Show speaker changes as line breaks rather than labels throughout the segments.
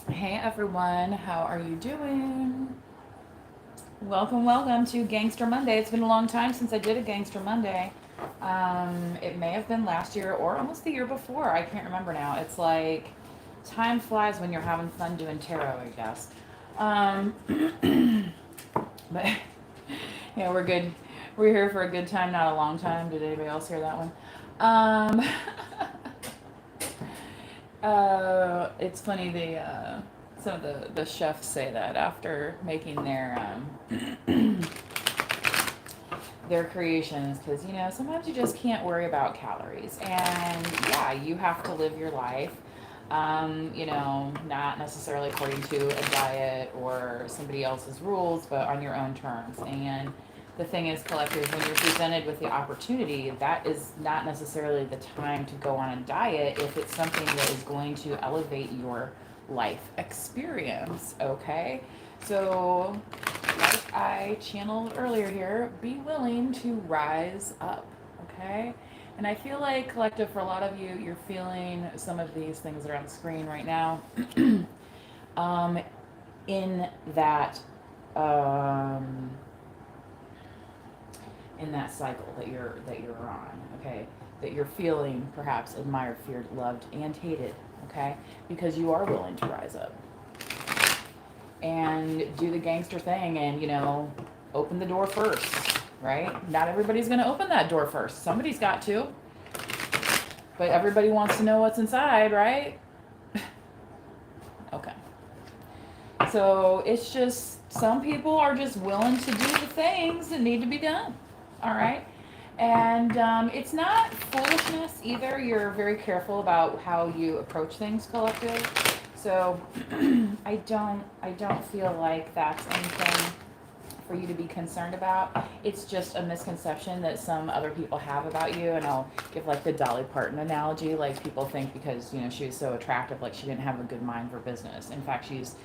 Hey everyone, how are you doing? Welcome, welcome to Gangster Monday. It's been a long time since I did a Gangster Monday. It may have been last year or almost the year before. I can't remember now. It's like time flies when you're having fun doing tarot, I guess. Um, but yeah, we're good. We're here for a good time, not a long time. Did anybody else hear that one? Um, it's funny. Some of the chefs say that after making their creations, because sometimes you just can't worry about calories, and yeah, you have to live your life. Not necessarily according to a diet or somebody else's rules, but on your own terms. And the thing is, collectors, when you're presented with the opportunity, that is not necessarily the time to go on a diet if it's something that is going to elevate your life experience, okay? So, like I channeled earlier here, be willing to rise up, okay? And I feel like, collective, for a lot of you, you're feeling some of these things that are on the screen right now. um, in that um, in that cycle that you're on, okay? That you're feeling perhaps admired, feared, loved, and hated, okay? Because you are willing to rise up and do the gangster thing and open the door first, right? Not everybody's going to open that door first. Somebody's got to, but everybody wants to know what's inside, right? Okay. So it's just some people are just willing to do the things that need to be done. All right. And it's not foolishness either. You're very careful about how you approach things, collective. So I don't feel like that's anything for you to be concerned about. It's just a misconception that some other people have about you. And I'll give like the Dolly Parton analogy. Like, people think because she was so attractive, like she didn't have a good mind for business. In fact, she's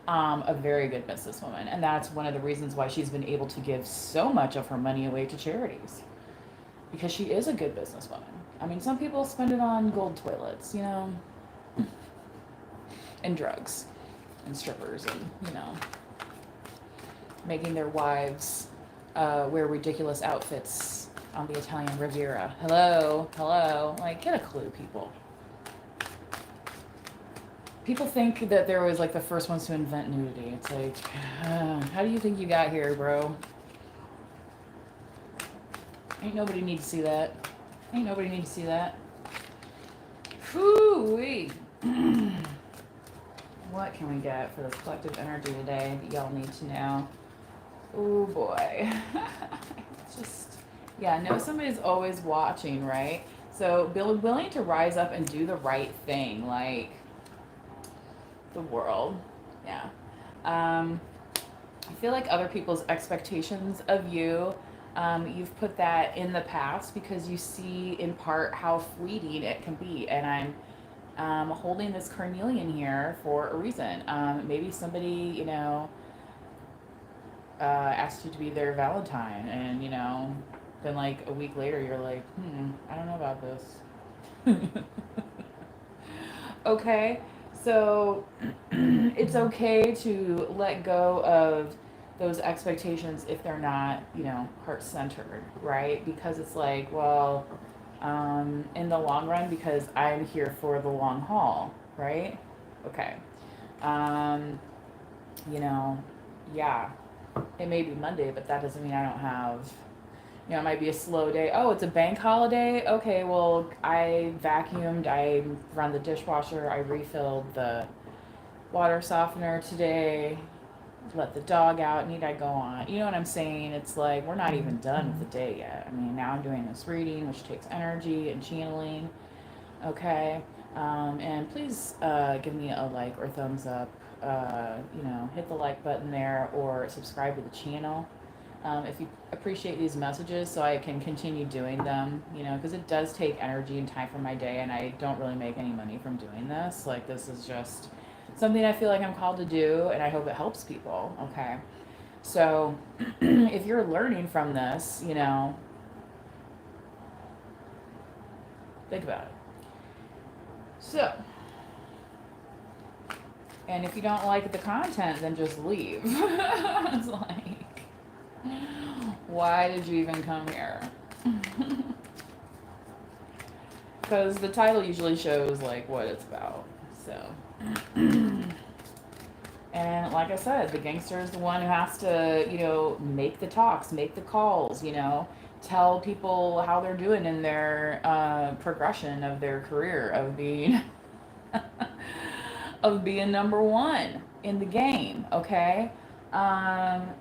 a very good businesswoman, and that's one of the reasons why she's been able to give so much of her money away to charities, because she is a good businesswoman. I mean, some people spend it on gold toilets, and drugs and strippers, and making their wives wear ridiculous outfits on the Italian Riviera. Hello, hello. Like, get a clue, people. People think that there was like the first ones to invent nudity. It's like, how do you think you got here, bro? Ain't nobody need to see that. Ain't nobody need to see that. Whoo-wee. What can we get for this collective energy today that y'all need to know? Oh boy. It's just, yeah, know somebody's always watching, right? So be willing to rise up and do the right thing, like the world. Yeah. Um, I feel like other people's expectations of you, you've put that in the past because you see in part how fleeting it can be. And I'm holding this carnelian here for a reason. Maybe somebody, asked you to be their Valentine, and then like a week later, you're like, I don't know about this. Okay, so it's okay to let go of those expectations if they're not, heart centered, right? Because it's like, well, in the long run, because I'm here for the long haul, right? Okay. Um, you know, yeah, it may be Monday, but that doesn't mean I don't have, it might be a slow day. Oh, it's a bank holiday? Okay, well, I vacuumed, I run the dishwasher, I refilled the water softener today, let the dog out, need I go on? You know what I'm saying? It's like we're not even done with the day yet. I mean, now I'm doing this reading, which takes energy and channeling. Okay. And please give me a like or thumbs up. Hit the like button there or subscribe to the channel if you appreciate these messages, so I can continue doing them, because it does take energy and time from my day, and I don't really make any money from doing this. Like, this is just something I feel like I'm called to do, and I hope it helps people, okay? So, if you're learning from this, think about it. So, And if you don't like the content, then just leave. It's like, why did you even come here? Because the title usually shows like what it's about. So, and like I said, the gangster is the one who has to, make the talks, make the calls, tell people how they're doing in their progression of their career of being of being number one in the game. Okay. And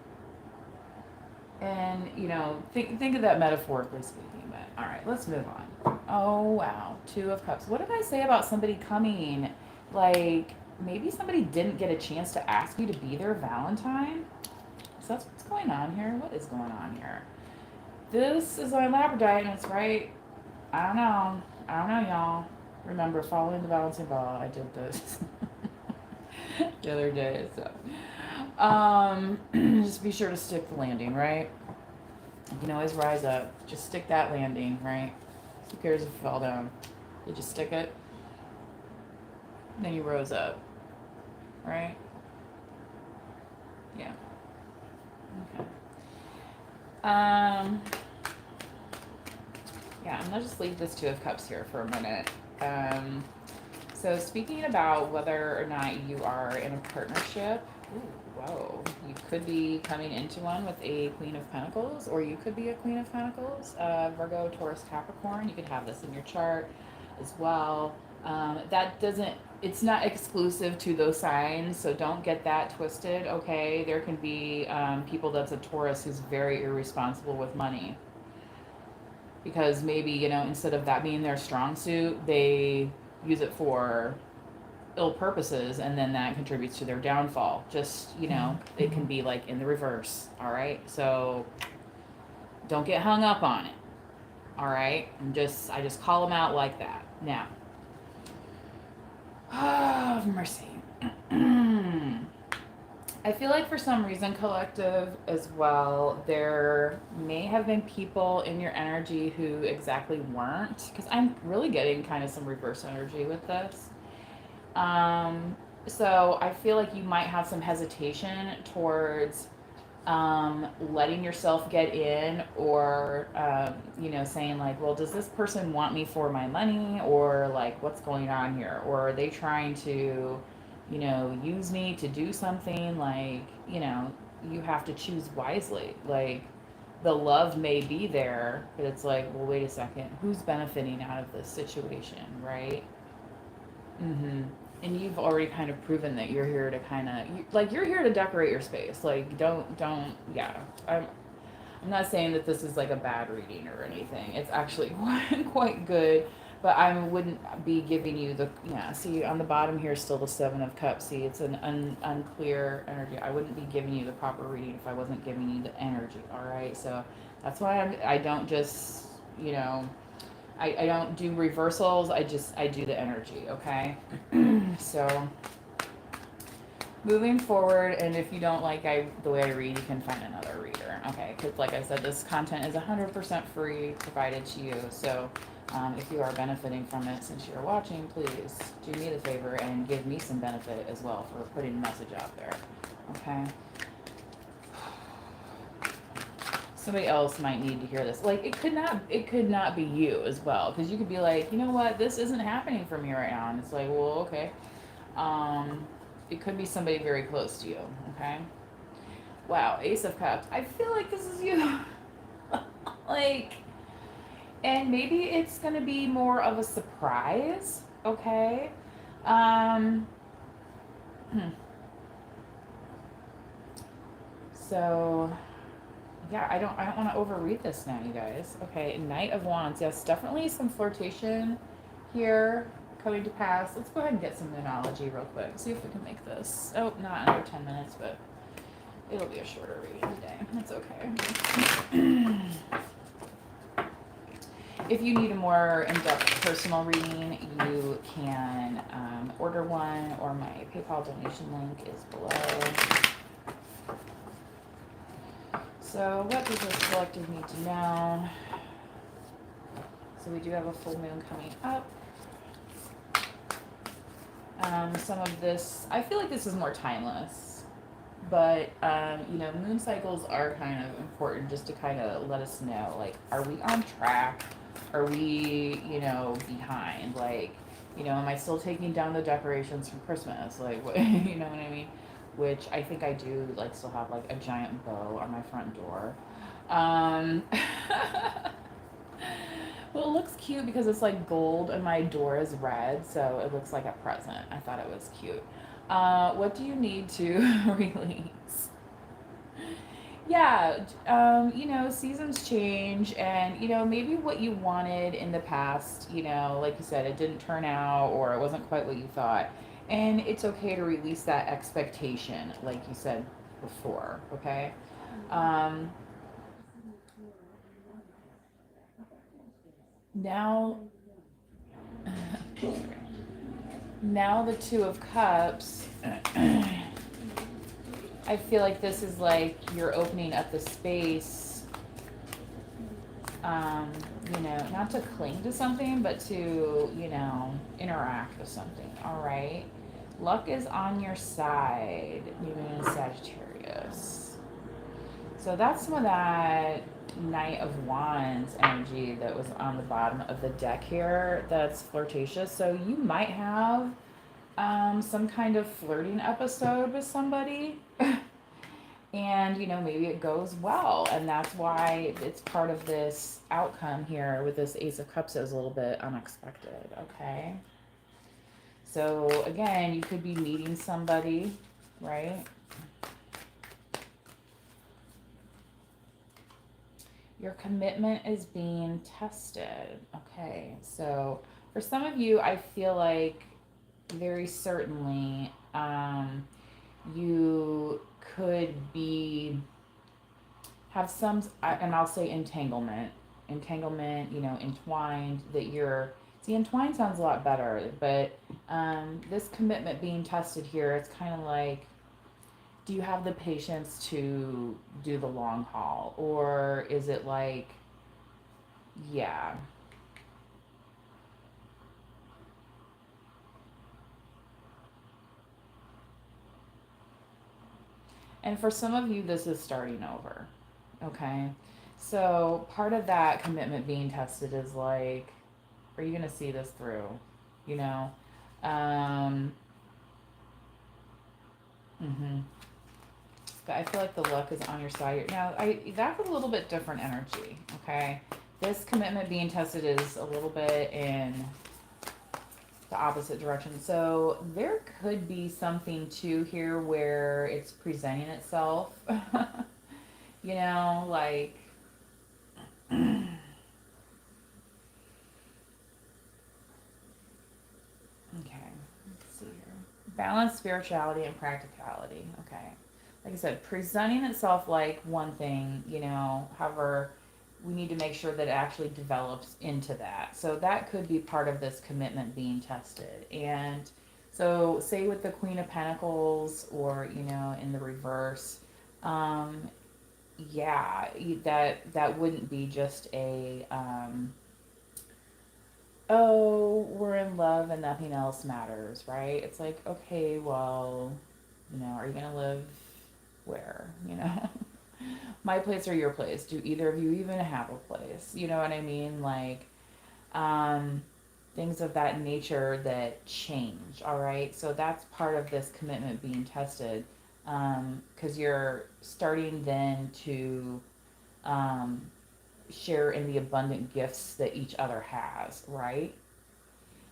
think of that metaphorically speaking. But all right, let's move on. Oh wow, Two of Cups. What did I say about somebody coming? Like maybe somebody didn't get a chance to ask you to be their Valentine. So that's what's going on here. What is going on here? This is on Labradorite, and it's right. I don't know, y'all. Remember, following the balancing ball, I did this the other day. So, just be sure to stick the landing, right? You can always rise up. Just stick that landing, right? Who cares if you fall down? You just stick it. Then you rose up, right? Yeah. Okay. Yeah, I'm gonna just leave this Two of Cups here for a minute. So speaking about whether or not you are in a partnership, whoa, you could be coming into one with a Queen of Pentacles, or you could be a Queen of Pentacles, Virgo, Taurus, Capricorn. You could have this in your chart as well. It's not exclusive to those signs, so don't get that twisted, okay? There can be people that's a Taurus who's very irresponsible with money. Because maybe, instead of that being their strong suit, they use it for ill purposes, and then that contributes to their downfall. Just, it can be like in the reverse, all right? So don't get hung up on it, all right? I just call them out like that. Now, oh, mercy. I feel like for some reason, collective as well, there may have been people in your energy who exactly weren't, because I'm really getting kind of some reverse energy with this. So I feel like you might have some hesitation towards letting yourself get in, or saying like, well, does this person want me for my money, or like what's going on here, or are they trying to use me to do something? Like, you have to choose wisely. Like, the love may be there, but it's like, well, wait a second, who's benefiting out of this situation, right? And you've already kind of proven that you're here to kind of, you're here to decorate your space. Like, yeah. I'm not saying that this is like a bad reading or anything. It's actually quite good. But I wouldn't be giving you see on the bottom here still the Seven of Cups. See, it's an unclear energy. I wouldn't be giving you the proper reading if I wasn't giving you the energy, all right? So that's why I don't just, I don't do reversals. I do the energy, okay? So moving forward, and if you don't like the way I read, you can find another reader, okay? Because like I said, this content is 100% free, provided to you. So if you are benefiting from it since you're watching, please do me the favor and give me some benefit as well for putting the message out there, okay? Somebody else might need to hear this. Like, it could not be you as well, because you could be like, you know what, this isn't happening for me right now, and it's like, well, okay. It could be somebody very close to you, okay? Wow, Ace of Cups. I feel like this is you. Like, and maybe it's going to be more of a surprise, okay? So, yeah, I don't want to overread this now, you guys. Okay, Knight of Wands. Yes, definitely some flirtation here coming to pass. Let's go ahead and get some numerology real quick. See if we can make this. Oh, not under 10 minutes, but it'll be a shorter reading today. That's okay. If you need a more in-depth personal reading, you can order one, or my PayPal donation link is below. So what does this collective need to know? So we do have a full moon coming up. Some of this, I feel like this is more timeless, but moon cycles are kind of important just to kind of let us know, like, are we on track? Are we, behind? Like, am I still taking down the decorations from Christmas? Like, what, you know what I mean? Which I think I do, like, still have like a giant bow on my front door. Um, well, it looks cute because it's like gold and my door is red, so it looks like a present. I thought it was cute. What do you need to release? Yeah, seasons change, and maybe what you wanted in the past, like you said, it didn't turn out or it wasn't quite what you thought. And it's okay to release that expectation, like you said before, okay? Um, now, now the Two of Cups. I feel like this is like you're opening up the space, um, not to cling to something, but to, interact with something. All right. Luck is on your side, moving in Sagittarius. So that's some of that Knight of Wands energy that was on the bottom of the deck here that's flirtatious. So you might have some kind of flirting episode with somebody. And maybe it goes well, and that's why it's part of this outcome here with this Ace of Cups is a little bit unexpected. Okay, so again, you could be meeting somebody, right? Your commitment is being tested. Okay, so for some of you, I feel like very certainly you could be have some, and I'll say entanglement, entwined, that you're, see, entwined sounds a lot better, but this commitment being tested here, it's kind of like, do you have the patience to do the long haul, or is it like, yeah. And for some of you, this is starting over. Okay, so part of that commitment being tested is like, are you going to see this through, you know um mhm. But I feel like the luck is on your side now. That's a little bit different energy. Okay, this commitment being tested is a little bit in the opposite direction. So there could be something too here where it's presenting itself. Like, okay, let's see here. Balance spirituality and practicality. Okay. Like I said, presenting itself like one thing, however, we need to make sure that it actually develops into that. So that could be part of this commitment being tested. And so, say with the Queen of Pentacles, or, in the reverse, um, yeah, that wouldn't be just a, oh, we're in love and nothing else matters, right? It's like, okay, well, are you gonna live where? My place or your place? Do either of you even have a place? You know what I mean? Like, um, things of that nature that change. All right, so that's part of this commitment being tested, because you're starting then to um, share in the abundant gifts that each other has, right?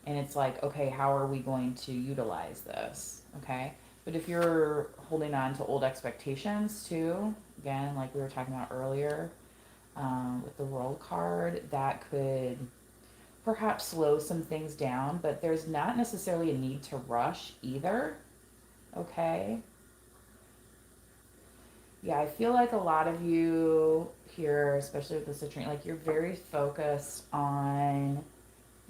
And it's like, okay, how are we going to utilize this? Okay, but if you're holding on to old expectations too, again, like we were talking about earlier, with the world card, that could perhaps slow some things down, but there's not necessarily a need to rush either. Okay, yeah, I feel like a lot of you here, especially with the citrine, like, you're very focused on,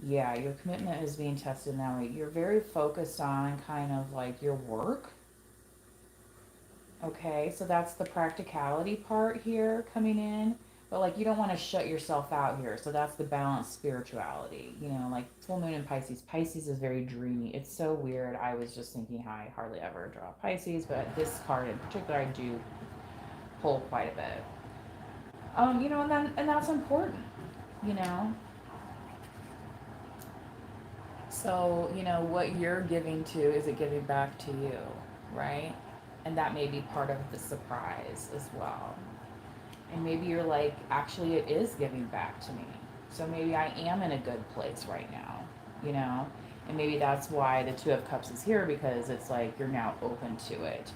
yeah, your commitment is being tested in that way. You're very focused on kind of like your work. Okay, so that's the practicality part here coming in. But like you don't want to shut yourself out here. So that's the balanced spirituality. Like full moon in Pisces. Pisces is very dreamy. It's so weird. I was just thinking how I hardly ever draw Pisces, but this card in particular I do pull quite a bit. And that's important, you know. So, what you're giving to, is it giving back to you, right? And that may be part of the surprise as well. And maybe you're like, actually, it is giving back to me. So maybe I am in a good place right now, you know? And maybe that's why the Two of Cups is here, because it's like you're now open to it.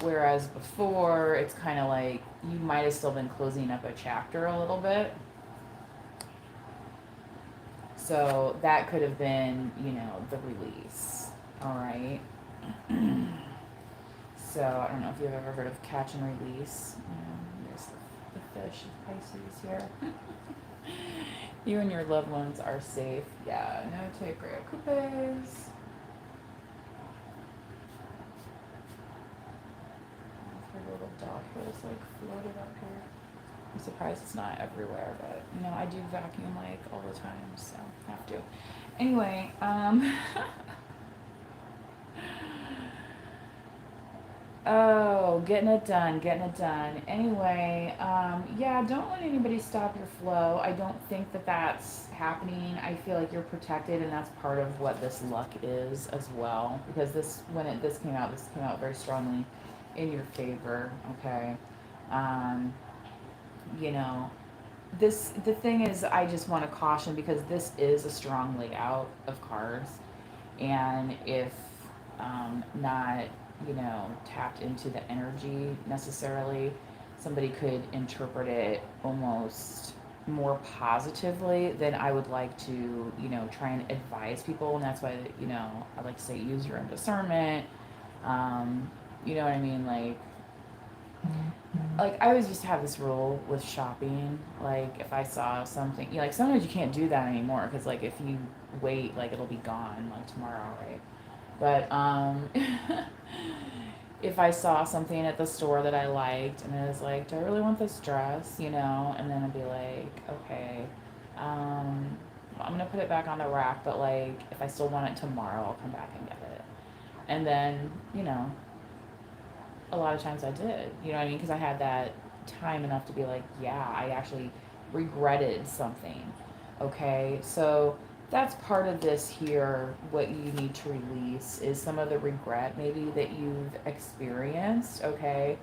Whereas before, it's kind of like you might have still been closing up a chapter a little bit. So that could have been, the release. All right. So I don't know if you've ever heard of catch and release. There's the fish of Pisces here. You and your loved ones are safe. Yeah, no te preocupes. Her little dog was like floated up here. I'm surprised it's not everywhere, but I do vacuum like all the time, so have to. Anyway, oh, getting it done, getting it done. Anyway, yeah, don't let anybody stop your flow. I don't think that that's happening. I feel like you're protected, and that's part of what this luck is as well. Because this came out very strongly in your favor. Okay, um, you know, the thing is, I just want to caution, because this is a strong layout of cards, and if not, tapped into the energy necessarily, somebody could interpret it almost more positively than I would like to, try and advise people. And that's why, I like to say use your own discernment. You know what I mean? Like I always used to have this rule with shopping. Like if I saw something, like sometimes you can't do that anymore, because like if you wait, like it'll be gone like tomorrow, right? But if I saw something at the store that I liked, and I was like, do I really want this dress? And then I'd be like, okay, I'm gonna put it back on the rack, but like if I still want it tomorrow, I'll come back and get it. And then, a lot of times I did, you know what I mean? Because I had that time enough to be like, yeah, I actually regretted something. Okay, so that's part of this here. What you need to release is some of the regret maybe that you've experienced, okay,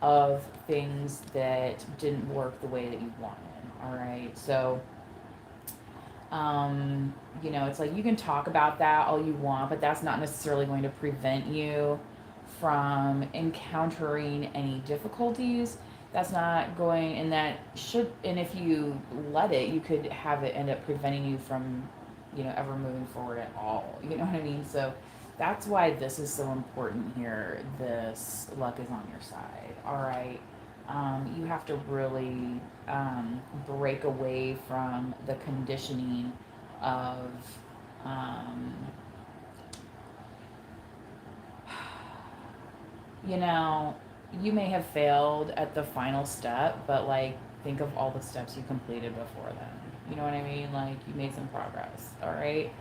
of things that didn't work the way that you wanted. All right, so it's like you can talk about that all you want, but that's not necessarily going to prevent you from encountering any difficulties. That's not going, and that should, and if you let it, you could have it end up preventing you from, ever moving forward at all. You know what I mean? So that's why this is so important here. This luck is on your side. All right. You have to really break away from the conditioning of, um, you know, you may have failed at the final step, but like think of all the steps you completed before then. You know what I mean? Like you made some progress. All right.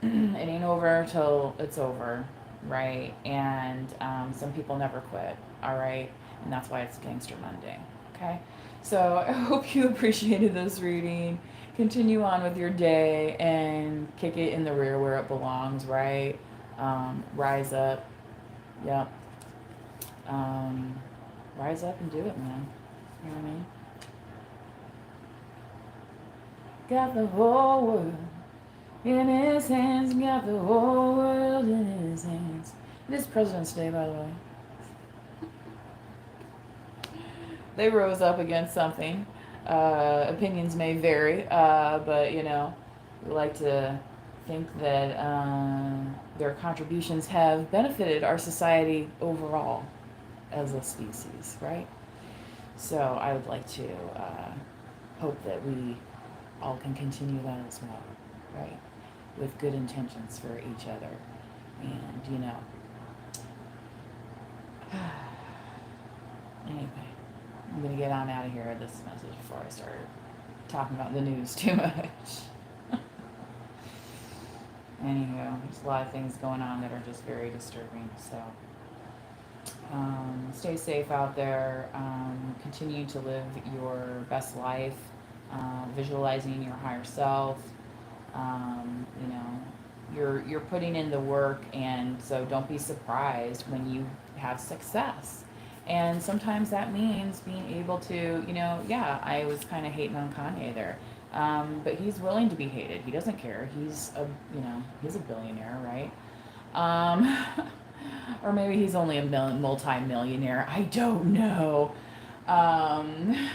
It ain't over till it's over, right? And some people never quit. All right. And that's why it's Gangster Monday. Okay. So I hope you appreciated this reading. Continue on with your day and kick it in the rear where it belongs, right? Rise up. Yep. Rise up and do it, man. You know what I mean? Got the whole world in his hands, got the whole world in his hands. It is President's Day, by the way. They rose up against something. Opinions may vary, but we like to think that their contributions have benefited our society overall as a species, right? So I would like to hope that we all can continue that as well, right? With good intentions for each other. And, anyway, I'm going to get on out of here with this message before I start talking about the news too much. Anywho, there's a lot of things going on that are just very disturbing. So, stay safe out there. Continue to live your best life, visualizing your higher self. You know, you're putting in the work, and so don't be surprised when you have success. And sometimes that means being able to, yeah, I was kind of hating on Kanye there. But he's willing to be hated. He doesn't care. He's a billionaire, right? Um, or maybe he's only a multi-millionaire. I don't know. Um,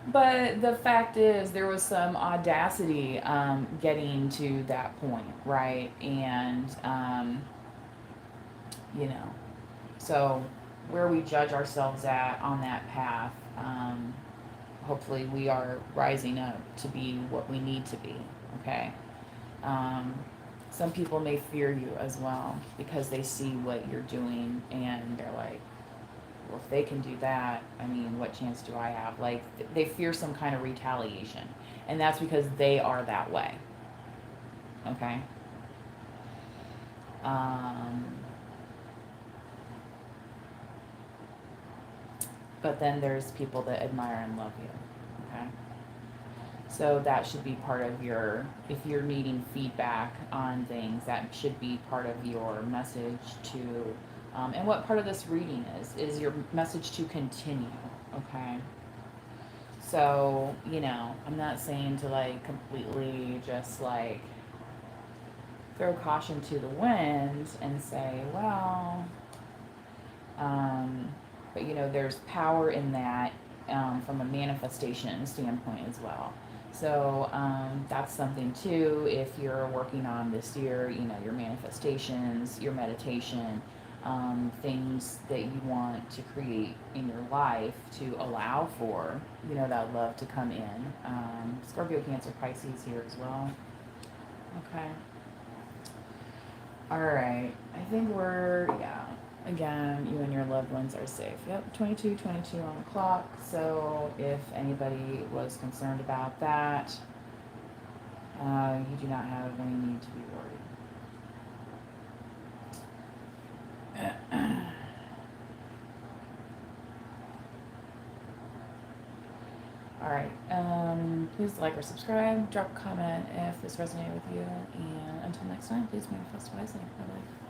but the fact is, there was some audacity getting to that point, right? And, you know, so where we judge ourselves at on that path, hopefully we are rising up to be what we need to be, okay? Um, some people may fear you as well because they see what you're doing and they're like, well, if they can do that, I mean, what chance do I have? Like, they fear some kind of retaliation. And that's because they are that way, okay? Um, but then there's people that admire and love you, okay? So that should be part of if you're needing feedback on things, that should be part of your message to, and what part of this reading is your message to continue, okay? So, I'm not saying to like completely just like throw caution to the wind and say, well, um, but there's power in that from a manifestation standpoint as well. So that's something too. If you're working on this year, your manifestations, your meditation, things that you want to create in your life to allow for, that love to come in. Scorpio, Cancer, Pisces here as well. Okay. All right. I think yeah. Again, you and your loved ones are safe. Yep, 22:22 on the clock. So if anybody was concerned about that, you do not have any need to be worried. All right. Please like or subscribe. Drop a comment if this resonated with you. And until next time, please manifest wisely. Bye bye.